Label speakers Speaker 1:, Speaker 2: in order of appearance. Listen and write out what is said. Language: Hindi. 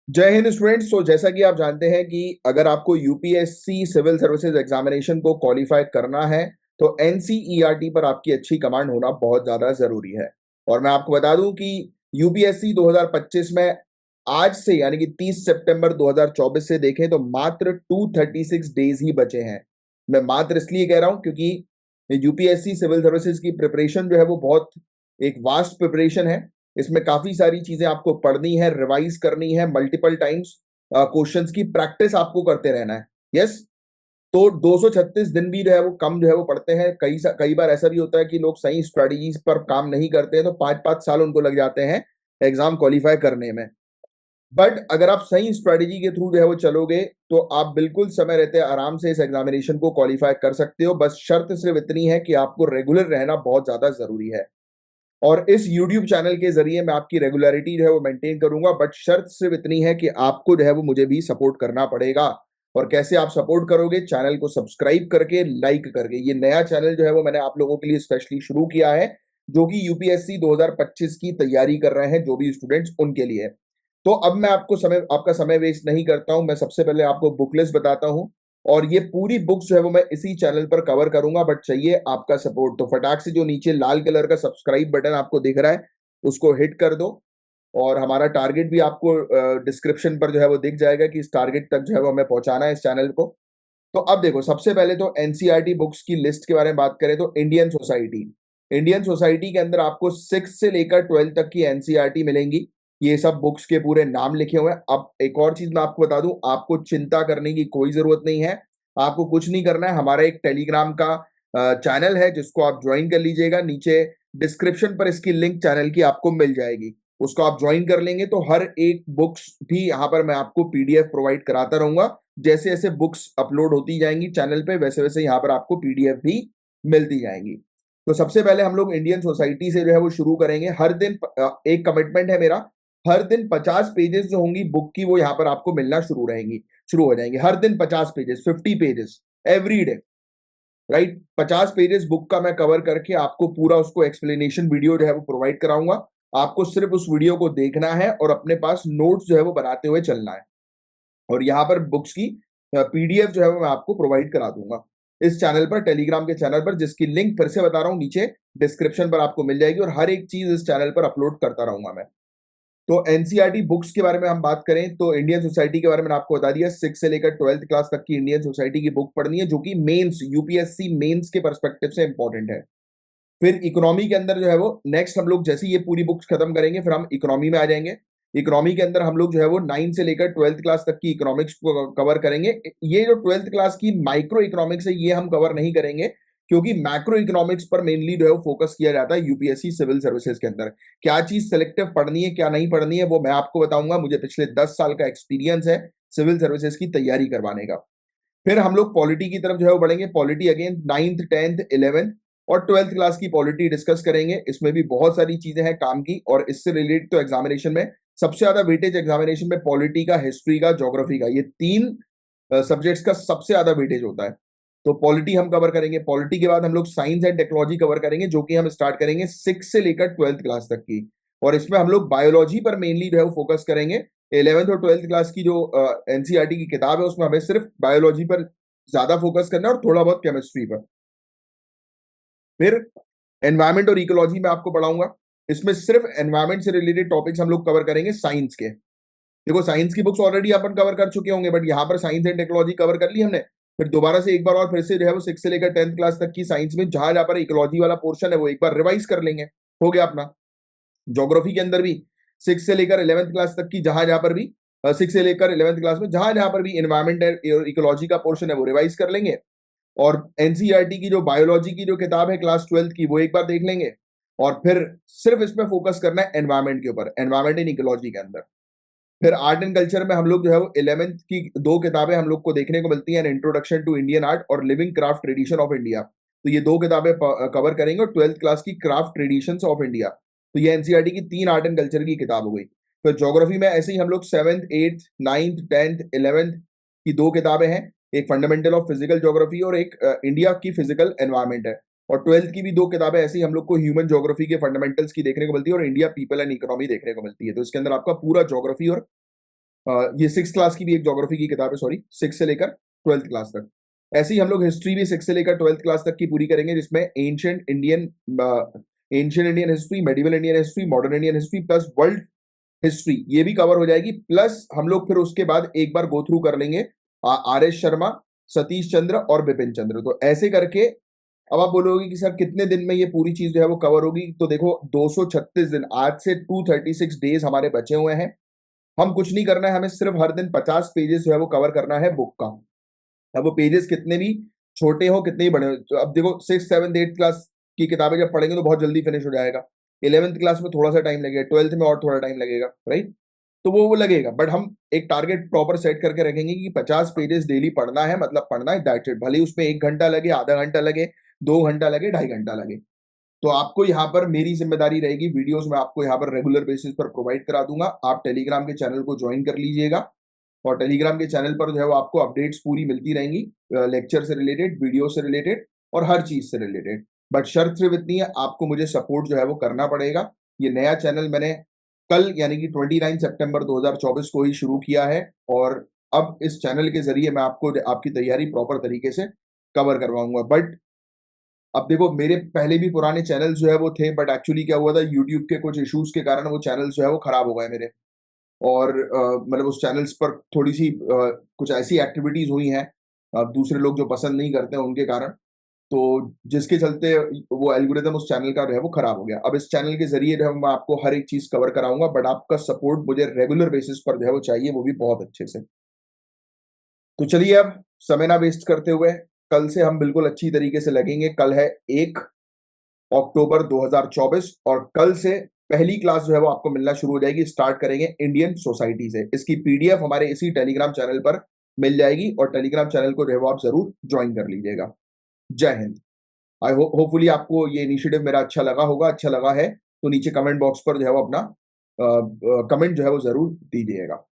Speaker 1: जय हिंद स्टूडेंट्स। तो जैसा कि आप जानते हैं कि अगर आपको यूपीएससी सिविल सर्विसेज एग्जामिनेशन को क्वालिफाई करना है तो एनसीईआरटी पर आपकी अच्छी कमांड होना बहुत ज्यादा जरूरी है। और मैं आपको बता दूं कि यूपीएससी 2025 में आज से यानी कि 30 सितंबर 2024 से देखें तो मात्र 236 डेज ही बचे हैं। मैं मात्र इसलिए कह रहा हूं क्योंकि यूपीएससी सिविल सर्विसेज की प्रिपरेशन जो है वो बहुत एक वास्ट प्रिपरेशन है। इसमें काफी सारी चीजें आपको पढ़नी है, रिवाइज करनी है, मल्टीपल टाइम्स क्वेश्चंस की प्रैक्टिस आपको करते रहना है। यस। तो 236 दिन भी जो है वो कम जो है वो पढ़ते हैं। कई बार ऐसा भी होता है कि लोग सही स्ट्रेटजीज पर काम नहीं करते हैं तो 5-5 साल उनको लग जाते हैं एग्जाम क्वालिफाई करने में। बट अगर आप सही स्ट्रेटजी के थ्रू जो है वो चलोगे तो आप बिल्कुल समय रहते आराम से इस एग्जामिनेशन को क्वालिफाई कर सकते हो। बस शर्त सिर्फ इतनी है कि आपको रेगुलर रहना बहुत ज्यादा जरूरी है। और इस YouTube चैनल के जरिए मैं आपकी रेगुलरिटी जो है वो मेंटेन करूंगा। बट शर्त सिर्फ इतनी है कि आपको जो है वो मुझे भी सपोर्ट करना पड़ेगा। और कैसे आप सपोर्ट करोगे? चैनल को सब्सक्राइब करके, लाइक करके। ये नया चैनल जो है वो मैंने आप लोगों के लिए स्पेशली शुरू किया है, जो कि यूपीएससी 2025 की तैयारी कर रहे हैं जो भी स्टूडेंट्स, उनके लिए। तो अब मैं आपका समय वेस्ट नहीं करता हूं। मैं सबसे पहले आपको बुक लिस्ट बताता हूं और ये पूरी बुक्स जो है वो मैं इसी चैनल पर कवर करूंगा। बट चाहिए आपका सपोर्ट, तो फटाक से जो नीचे लाल कलर का सब्सक्राइब बटन आपको दिख रहा है उसको हिट कर दो। और हमारा टारगेट भी आपको डिस्क्रिप्शन पर जो है वो दिख जाएगा कि इस टारगेट तक जो है वो हमें पहुंचाना है इस चैनल को। तो अब देखो, सबसे पहले तो एनसीईआरटी बुक्स की लिस्ट के बारे में बात करें तो इंडियन सोसाइटी के अंदर आपको 6 से लेकर 12 तक की एनसीईआरटी मिलेंगी। ये सब बुक्स के पूरे नाम लिखे हुए हैं। अब एक और चीज मैं आपको बता दूं, आपको चिंता करने की कोई जरूरत नहीं है। आपको कुछ नहीं करना है। हमारा एक टेलीग्राम का चैनल है जिसको आप ज्वाइन कर लीजिएगा। नीचे डिस्क्रिप्शन पर इसकी लिंक चैनल की आपको मिल जाएगी। उसको आप ज्वाइन कर लेंगे तो हर एक बुक्स भी यहाँ पर मैं आपको पीडीएफ प्रोवाइड कराता रहूंगा। जैसे जैसे बुक्स अपलोड होती जाएंगी चैनल पे वैसे वैसे यहाँ पर आपको पीडीएफ भी मिलती जाएंगी। तो सबसे पहले हम लोग इंडियन सोसाइटी से जो है वो शुरू करेंगे। हर दिन एक कमिटमेंट है मेरा, हर दिन 50 पेजेस जो होंगी बुक की वो यहाँ पर आपको मिलना शुरू हो जाएंगे। हर दिन 50 pages, 50 pages every day. Right, 50 pages book का मैं कवर करके आपको पूरा उसको एक्सप्लेनेशन वीडियो जो है वो प्रोवाइड कराऊंगा। आपको सिर्फ उस वीडियो को देखना है और अपने पास नोट्स जो है वो बनाते हुए चलना है। और यहाँ पर बुक्स की पीडीएफ जो है वो मैं आपको प्रोवाइड करा दूंगा इस चैनल पर, टेलीग्राम के चैनल पर, जिसकी लिंक फिर से बता रहा हूँ नीचे डिस्क्रिप्शन पर आपको मिल जाएगी। और हर एक चीज इस चैनल पर अपलोड करता रहूंगा मैं। तो एनसीईआरटी बुक्स के बारे में हम बात करें तो इंडियन सोसाइटी के बारे में आपको बता दिया। 6 से लेकर 12th क्लास तक की इंडियन सोसाइटी की बुक पढ़नी है, जो कि मेंस, यूपीएससी मेंस के पर्सपेक्टिव से इंपॉर्टेंट है। फिर इकोनॉमी के अंदर जो है वो नेक्स्ट हम लोग जैसे ये पूरी बुक्स खत्म करेंगे फिर हम इकोनॉमी में आ जाएंगे। इकोनॉमी के अंदर हम लोग जो है वो 9 से लेकर 12th क्लास तक की इकोनॉमिक्स को कवर करेंगे। ये जो 12th क्लास की माइक्रो इकोनॉमिक्स है ये हम कवर नहीं करेंगे, क्योंकि मैक्रो इकोनॉमिक्स पर मेनली जो है वो फोकस किया जाता है यूपीएससी सिविल सर्विसेज के अंदर। क्या चीज सिलेक्टिव पढ़नी है क्या नहीं पढ़नी है वो मैं आपको बताऊंगा। मुझे पिछले 10 साल का एक्सपीरियंस है सिविल सर्विसेज की तैयारी करवाने का। फिर हम लोग पॉलिटी की तरफ जो है वो बढ़ेंगे। Polity again 9th 10th 11th और 12th क्लास की पॉलिटी डिस्कस करेंगे। इसमें भी बहुत सारी चीजें हैं काम की। और इससे रिलेटेड तो एग्जामिनेशन में सबसे ज्यादा वेटेज एग्जामिनेशन में पॉलिटी का, हिस्ट्री का, ज्योग्राफी का, ये तीन सब्जेक्ट्स का सबसे ज्यादा वेटेज होता है। तो पॉलिटी हम कवर करेंगे। पॉलिटी के बाद हम लोग साइंस एंड टेक्नोलॉजी कवर करेंगे, जो कि हम स्टार्ट करेंगे 6 से लेकर 12th क्लास तक की। और इसमें हम लोग बायोलॉजी पर मेनली जो है वो फोकस करेंगे। 11th और 12th क्लास की जो एनसीईआरटी की किताब है उसमें हमें सिर्फ बायोलॉजी पर ज्यादा फोकस करना है और थोड़ा बहुत केमिस्ट्री पर। फिर एनवायरमेंट और इकोलॉजी में आपको पढ़ाऊंगा। इसमें सिर्फ एनवायरमेंट से रिलेटेड टॉपिक्स हम लोग कवर करेंगे साइंस के। देखो, साइंस की बुक्स ऑलरेडी अपन कवर कर चुके होंगे, बट यहाँ पर साइंस एंड टेक्नोलॉजी कवर कर ली हमने। फिर दोबारा से एक बार और फिर से जो है वो 6 से लेकर 10th क्लास तक की साइंस में जहां जहां पर इकोलॉजी वाला पोर्शन है वो एक बार रिवाइज कर लेंगे। हो गया अपना। ज्योग्राफी के अंदर भी 6 से लेकर 11th क्लास तक की जहां जहां पर भी 6 से लेकर 11th क्लास में जहां जहां पर भी इन्वायरमेंट और इकोलॉजी का पोर्शन है वो रिवाइज कर लेंगे। और एनसीईआरटी की जो बायोलॉजी की जो किताब है क्लास 12th की वो एक बार देख लेंगे। और फिर सिर्फ इसमें फोकस करना है एनवायरमेंट के ऊपर, एनवायरमेंट इन इकोलॉजी के अंदर। फिर आर्ट एंड कल्चर में हम लोग जो है वो 11th की दो किताबें हम लोग को देखने को मिलती हैं, इंट्रोडक्शन टू इंडियन आर्ट और living craft tradition of India. तो ये दो किताबें कवर करेंगे। और 12th क्लास की क्राफ्ट ट्रेडिशंस ऑफ इंडिया। तो ये एनसीईआरटी की तीन आर्ट एंड कल्चर की किताब हो गई। फिर ज्योग्राफी में ऐसे ही हम लोग 7th 8th 9th 10th 11th की दो किताबें हैं। एक फंडामेंटल ऑफ फिजिकल ज्योग्राफी और एक इंडिया की फिजिकल एनवायरमेंट है। और 12th की भी दो किताबें ऐसी हम लोग को ह्यूमन ज्योग्राफी के फंडामेंटल्स की देखने को मिलती है और इंडिया पीपल एंड इकोनॉमी देखने को मिलती है। तो इसके अंदर आपका पूरा ज्योग्राफी और ये 6th क्लास की भी एक ज्योग्राफी की किताब है, सॉरी 6 से लेकर 12th क्लास तक। ऐसे ही हम लोग हिस्ट्री भी 6 से लेकर 12th क्लास तक की पूरी करेंगे, जिसमें ancient Indian history, medieval Indian history, modern Indian history plus world history, ये भी कवर हो जाएगी। प्लस हम लोग फिर उसके बाद एक बार गो थ्रू कर लेंगे आर एस शर्मा, सतीश चंद्र और बिपिन चंद्र। तो ऐसे करके अब आप बोलोगे कि सर कितने दिन में ये पूरी चीज जो है वो कवर होगी? तो देखो 236 दिन, आज से 236 डेज हमारे बचे हुए हैं। हम कुछ नहीं करना है, हमें सिर्फ हर दिन 50 पेजेस जो है वो कवर करना है बुक का। अब वो पेजेस कितने भी छोटे हो कितने ही बड़े हो, तो अब देखो 6, 7, 8 क्लास की किताबें जब पढ़ेंगे तो बहुत जल्दी फिनिश हो जाएगा। 11th क्लास में थोड़ा सा टाइम लगेगा, 12th में और थोड़ा टाइम लगेगा, राइट? तो वो लगेगा, बट हम एक टारगेट प्रॉपर सेट करके रखेंगे कि 50 पेजेस डेली पढ़ना है, मतलब पढ़ना है, दैट्स इट। भले ही उसमें 1 घंटा लगे, आधा घंटा लगे, 2 घंटा लगे, 2.5 घंटा लगे। तो आपको यहाँ पर मेरी जिम्मेदारी रहेगी, वीडियोस मैं आपको यहाँ पर रेगुलर बेसिस पर प्रोवाइड करा दूंगा। आप टेलीग्राम के चैनल को ज्वाइन कर लीजिएगा, और टेलीग्राम के चैनल पर जो है वो आपको अपडेट्स पूरी मिलती रहेंगी, लेक्चर से रिलेटेड, वीडियो से रिलेटेड और हर चीज से रिलेटेड। बट शर्त सिर्फ इतनी है, आपको मुझे सपोर्ट जो है वो करना पड़ेगा। ये नया चैनल मैंने कल यानी कि 29 सितंबर 2024 को ही शुरू किया है, और अब इस चैनल के जरिए मैं आपको आपकी तैयारी प्रॉपर तरीके से कवर करवाऊंगा। बट अब देखो मेरे पहले भी पुराने चैनल जो है वो थे, बट एक्चुअली क्या हुआ था, यूट्यूब के कुछ इश्यूज के कारण वो चैनल जो है वो खराब हो गए मेरे। और मतलब उस चैनल्स पर थोड़ी सी कुछ ऐसी एक्टिविटीज हुई हैं दूसरे लोग जो पसंद नहीं करते हैं उनके कारण, तो जिसके चलते वो एल्गोरिदम उस चैनल का जो है वो खराब हो गया। अब इस चैनल के जरिए जो है मैं आपको हर एक चीज कवर कराऊंगा, बट आपका सपोर्ट मुझे रेगुलर बेसिस पर जो है वो चाहिए, वो भी बहुत अच्छे से। तो चलिए अब समय ना वेस्ट करते हुए कल से हम बिल्कुल अच्छी तरीके से लगेंगे। कल है 1 अक्टूबर 2024, और कल से पहली क्लास जो है वो आपको मिलना शुरू हो जाएगी। स्टार्ट करेंगे इंडियन सोसाइटी से। इसकी पीडीएफ हमारे इसी टेलीग्राम चैनल पर मिल जाएगी, और टेलीग्राम चैनल को जो है वो आप जरूर ज्वाइन कर लीजिएगा। जय हिंद। आई होपफुली आपको ये इनिशिएटिव मेरा अच्छा लगा होगा। अच्छा लगा है तो नीचे कमेंट बॉक्स पर जो है वो अपना कमेंट जो है वो जरूर दीजिएगा।